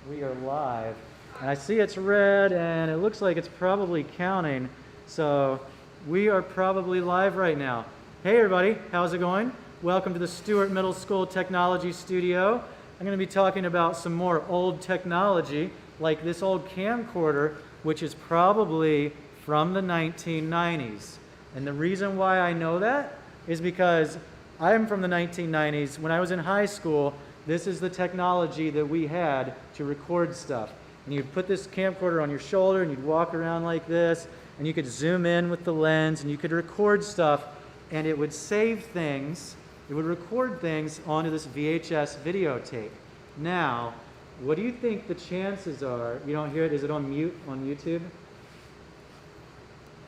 We are live. And I see it's red and it looks like it's probably counting. So we are probably live right now. Hey everybody, how's it going? Welcome to the Stewart Middle School Technology Studio. I'm going to be talking about some more old technology, like this old camcorder, which is probably from the 1990s. And the reason why I know that is because I'm from the 1990s. When I was in high school, this is the technology that we had to record stuff. And you'd put this camcorder on your shoulder and you'd walk around like this, and you could zoom in with the lens and you could record stuff, and it would save things, it would record things onto this VHS videotape. Now, what do you think the chances are? You don't hear it? Is it on mute on YouTube?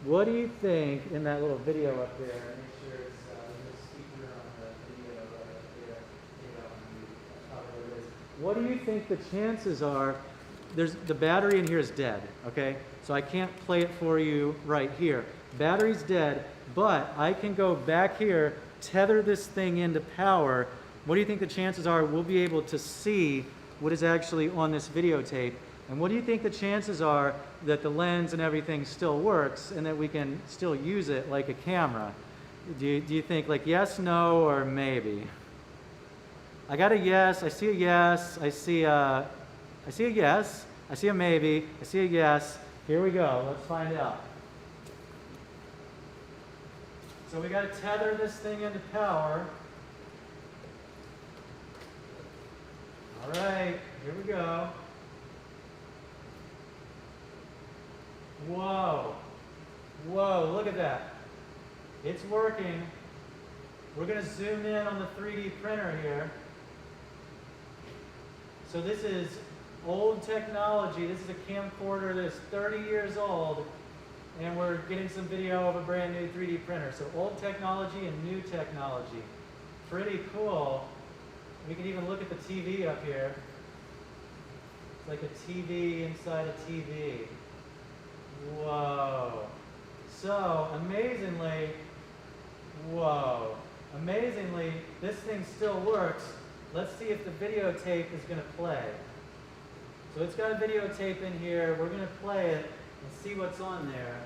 What do you think in that little video up there? Make sure it's the speaker on the video right there. What do you think the chances are? The battery in here is dead, okay? So I can't play it for you right here. Battery's dead, but I can go back here, tether this thing into power. What do you think the chances are we'll be able to see what is actually on this videotape? And what do you think the chances are that the lens and everything still works and that we can still use it like a camera? Do you think like yes, no, or maybe? I got a yes, I see a yes, I see a yes, I see a maybe, I see a yes. Here we go, let's find out. So we got to tether this thing into power. All right, here we go. Whoa, whoa, look at that. It's working. We're going to zoom in on the 3D printer here. So this is old technology. This is a camcorder that's 30 years old, and we're getting some video of a brand new 3D printer. So old technology and new technology. Pretty cool. We can even look at the TV up here. It's like a TV inside a TV. Whoa. So amazingly, whoa. Amazingly, this thing still works. Let's see if the videotape is going to play. So it's got a videotape in here. We're going to play it and see what's on there.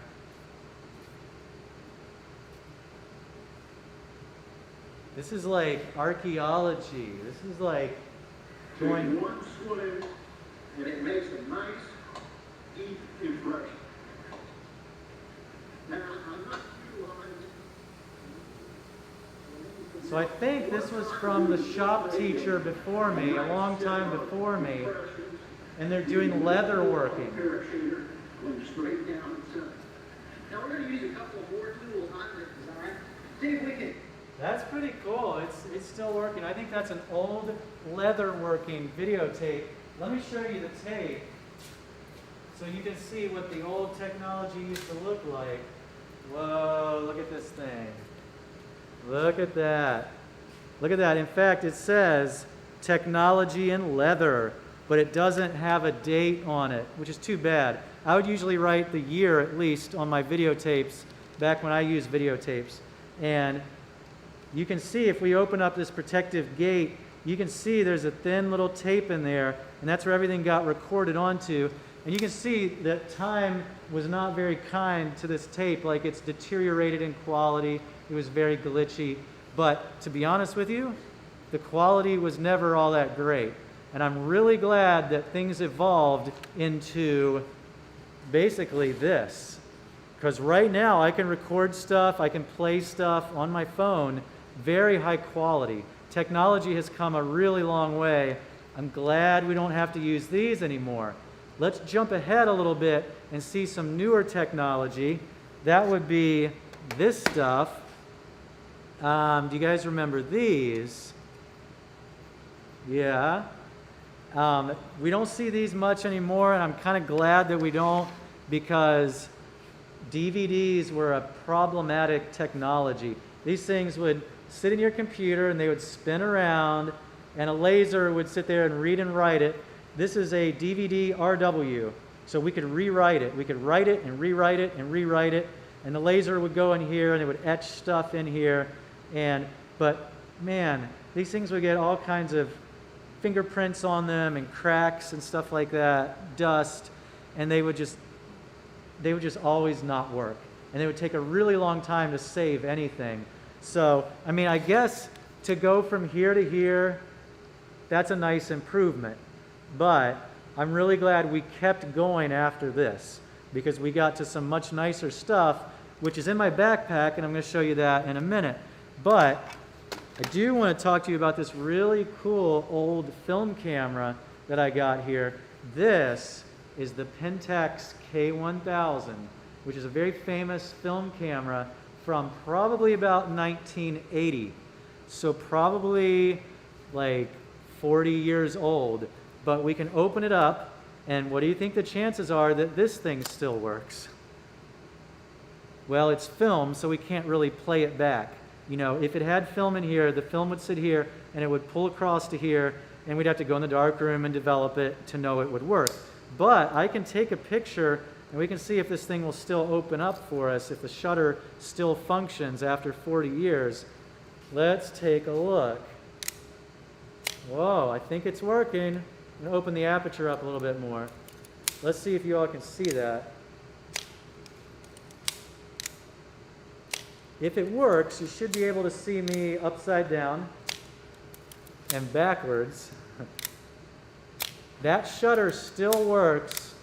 This is like archaeology. This is like going one swing, and it makes a nice, deep impression. Now, I'm not So I think this was from the shop teacher before me, a long time before me, and they're doing leather working. Straight down the center. Now we're going to use a couple of more tools on this design. See if we can. That's pretty cool. It's still working. I think that's an old leather working videotape. Let me show you the tape so you can see what the old technology used to look like. Whoa, look at this thing. Look at that. Look at that. In fact, it says technology in leather, but it doesn't have a date on it, which is too bad. I would usually write the year at least on my videotapes back when I used videotapes. And you can see if we open up this protective gate, you can see there's a thin little tape in there, and that's where everything got recorded onto. And you can see that time was not very kind to this tape, like it's deteriorated in quality. It was very glitchy. But to be honest with you, the quality was never all that great. And I'm really glad that things evolved into basically this. Because right now I can record stuff, I can play stuff on my phone, very high quality. Technology has come a really long way. I'm glad we don't have to use these anymore. Let's jump ahead a little bit and see some newer technology. That would be this stuff. Do you guys remember these? Yeah. We don't see these much anymore, and I'm kind of glad that we don't, because DVDs were a problematic technology. These things would sit in your computer and they would spin around, and a laser would sit there and read and write it. This is a DVDRW, so we could rewrite it. We could write it and rewrite it and rewrite it, and the laser would go in here and it would etch stuff in here. But man, these things would get all kinds of fingerprints on them and cracks and stuff like that, dust, and they would just always not work. And it would take a really long time to save anything. So, I mean, I guess to go from here to here, that's a nice improvement. But I'm really glad we kept going after this, because we got to some much nicer stuff, which is in my backpack, and I'm going to show you that in a minute. But I do want to talk to you about this really cool old film camera that I got here. This is the Pentax K1000, which is a very famous film camera from probably about 1980. So probably like 40 years old. But we can open it up, and what do you think the chances are that this thing still works? Well, it's film, so we can't really play it back. You know, if it had film in here, the film would sit here, and it would pull across to here, and we'd have to go in the dark room and develop it to know it would work. But I can take a picture, and we can see if this thing will still open up for us, if the shutter still functions after 40 years. Let's take a look. Whoa, I think it's working. I'm going to open the aperture up a little bit more. Let's see if you all can see that. If it works, you should be able to see me upside down and backwards. That shutter still works,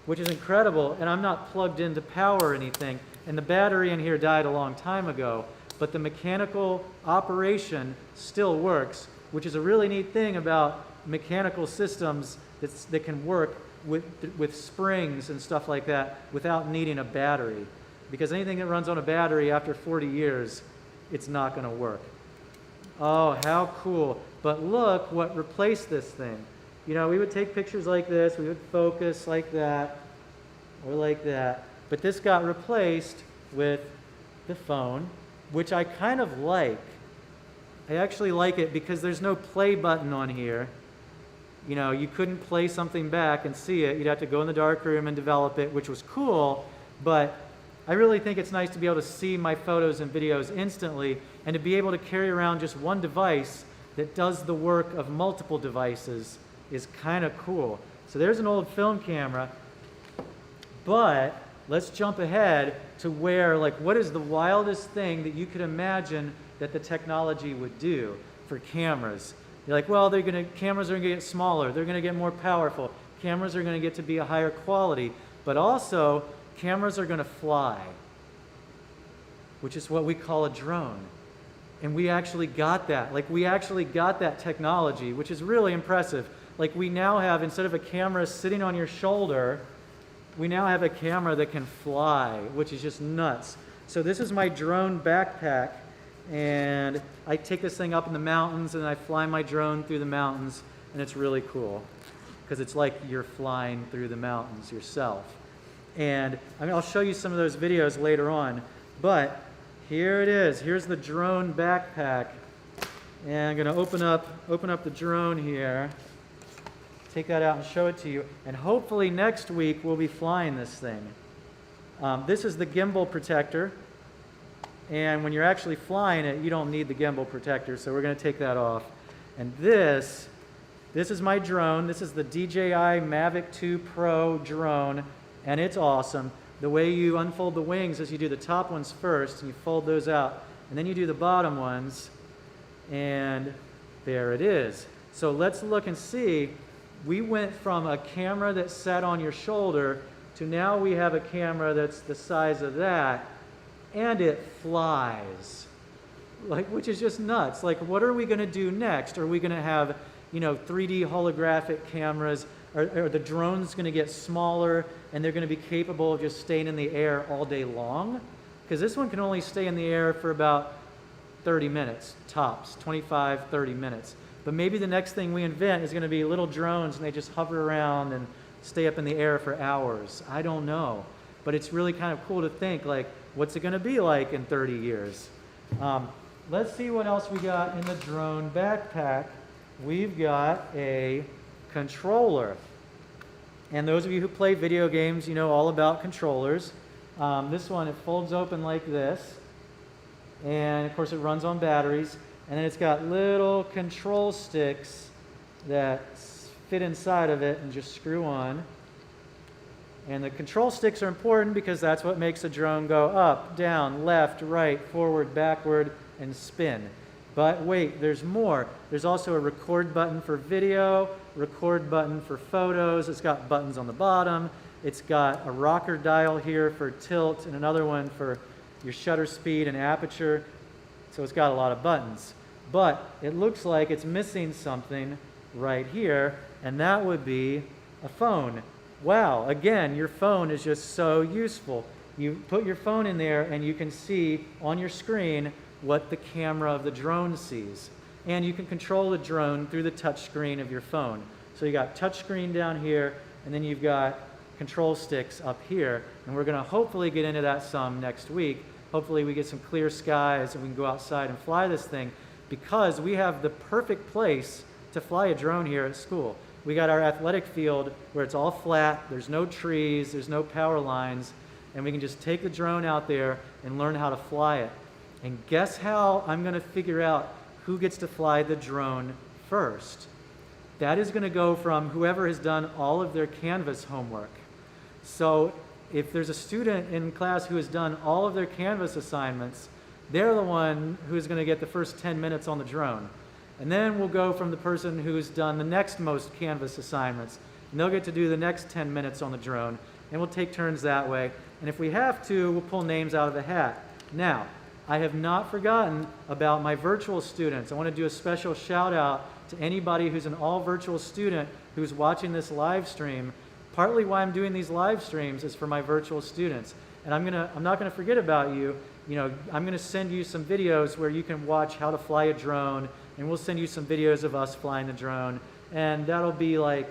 which is incredible, and I'm not plugged into power or anything, and the battery in here died a long time ago, but the mechanical operation still works, which is a really neat thing about mechanical systems that can work with springs and stuff like that without needing a battery. Because anything that runs on a battery after 40 years, it's not going to work. Oh, how cool. But look what replaced this thing. You know, we would take pictures like this, we would focus like that, or like that. But this got replaced with the phone, which I kind of like. I actually like it because there's no play button on here. You know, you couldn't play something back and see it. You'd have to go in the dark room and develop it, which was cool, but I really think it's nice to be able to see my photos and videos instantly and to be able to carry around just one device that does the work of multiple devices is kind of cool. So there's an old film camera, but let's jump ahead to where, like, what is the wildest thing that you could imagine that the technology would do for cameras? You're like, well, cameras are going to get smaller, they're going to get more powerful, cameras are going to get to be a higher quality, but also cameras are going to fly, which is what we call a drone. And we actually got that. Like, we actually got that technology, which is really impressive. Like, we now have, instead of a camera sitting on your shoulder, we now have a camera that can fly, which is just nuts. So this is my drone backpack, and I take this thing up in the mountains, and I fly my drone through the mountains, and it's really cool, because it's like you're flying through the mountains yourself. And I'll show you some of those videos later on, but here it is. Here's the drone backpack, and I'm going to open up the drone here, take that out and show it to you, and hopefully next week we'll be flying this thing. This is the gimbal protector, and when you're actually flying it, you don't need the gimbal protector, so we're going to take that off. And this is my drone. This is the DJI Mavic 2 Pro drone, and it's awesome. The way you unfold the wings is you do the top ones first, and you fold those out, and then you do the bottom ones, and there it is. So let's look and see. We went from a camera that sat on your shoulder to now we have a camera that's the size of that, and it flies. Like, which is just nuts. Like, what are we going to do next? Are we going to have, 3D holographic cameras? Are the drones going to get smaller and they're going to be capable of just staying in the air all day long? Because this one can only stay in the air for about 30 minutes, tops, 25, 30 minutes. But maybe the next thing we invent is going to be little drones and they just hover around and stay up in the air for hours. I don't know. But it's really kind of cool to think, like, what's it going to be like in 30 years? Let's see what else we got in the drone backpack. We've got a controller. And those of you who play video games, you know all about controllers. This one, it folds open like this. And of course it runs on batteries. And then it's got little control sticks that fit inside of it and just screw on. And the control sticks are important because that's what makes a drone go up, down, left, right, forward, backward, and spin. But wait, there's more. There's also a record button for video, record button for photos. It's got buttons on the bottom. It's got a rocker dial here for tilt and another one for your shutter speed and aperture. So it's got a lot of buttons. But it looks like it's missing something right here, and that would be a phone. Wow, again, your phone is just so useful. You put your phone in there and you can see on your screen what the camera of the drone sees. And you can control the drone through the touch screen of your phone. So you got touch screen down here, and then you've got control sticks up here. And we're going to hopefully get into that some next week. Hopefully we get some clear skies and we can go outside and fly this thing, because we have the perfect place to fly a drone here at school. We got our athletic field where it's all flat, there's no trees, there's no power lines, and we can just take the drone out there and learn how to fly it. And guess how I'm going to figure out who gets to fly the drone first? That is going to go from whoever has done all of their Canvas homework. So if there's a student in class who has done all of their Canvas assignments, they're the one who's going to get the first 10 minutes on the drone. And then we'll go from the person who's done the next most Canvas assignments, and they'll get to do the next 10 minutes on the drone, and we'll take turns that way. And if we have to, we'll pull names out of the hat. Now, I have not forgotten about my virtual students. I want to do a special shout out to anybody who's an all virtual student who's watching this live stream. Partly why I'm doing these live streams is for my virtual students. And I'm not going to forget about you. I'm going to send you some videos where you can watch how to fly a drone, and we'll send you some videos of us flying the drone, and that'll be like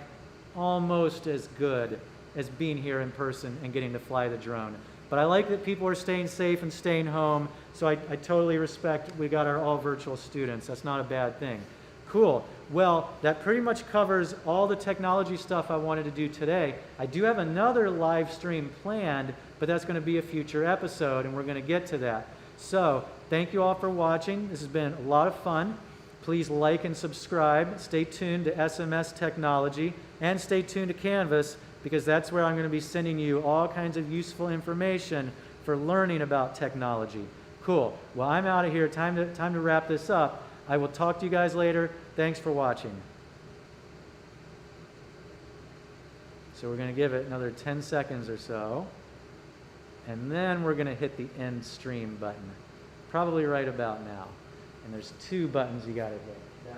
almost as good as being here in person and getting to fly the drone. But I like that people are staying safe and staying home, so I totally respect we got our all virtual students. That's not a bad thing. Cool. Well, that pretty much covers all the technology stuff I wanted to do today. I do have another live stream planned, but that's going to be a future episode, and we're going to get to that. So, thank you all for watching. This has been a lot of fun. Please like and subscribe. Stay tuned to SMS Technology, and stay tuned to Canvas, because that's where I'm going to be sending you all kinds of useful information for learning about technology. Cool. Well, I'm out of here. Time to wrap this up. I will talk to you guys later. Thanks for watching. So we're going to give it another 10 seconds or so, and then we're going to hit the end stream button, probably right about now. And there's 2 buttons you got to hit.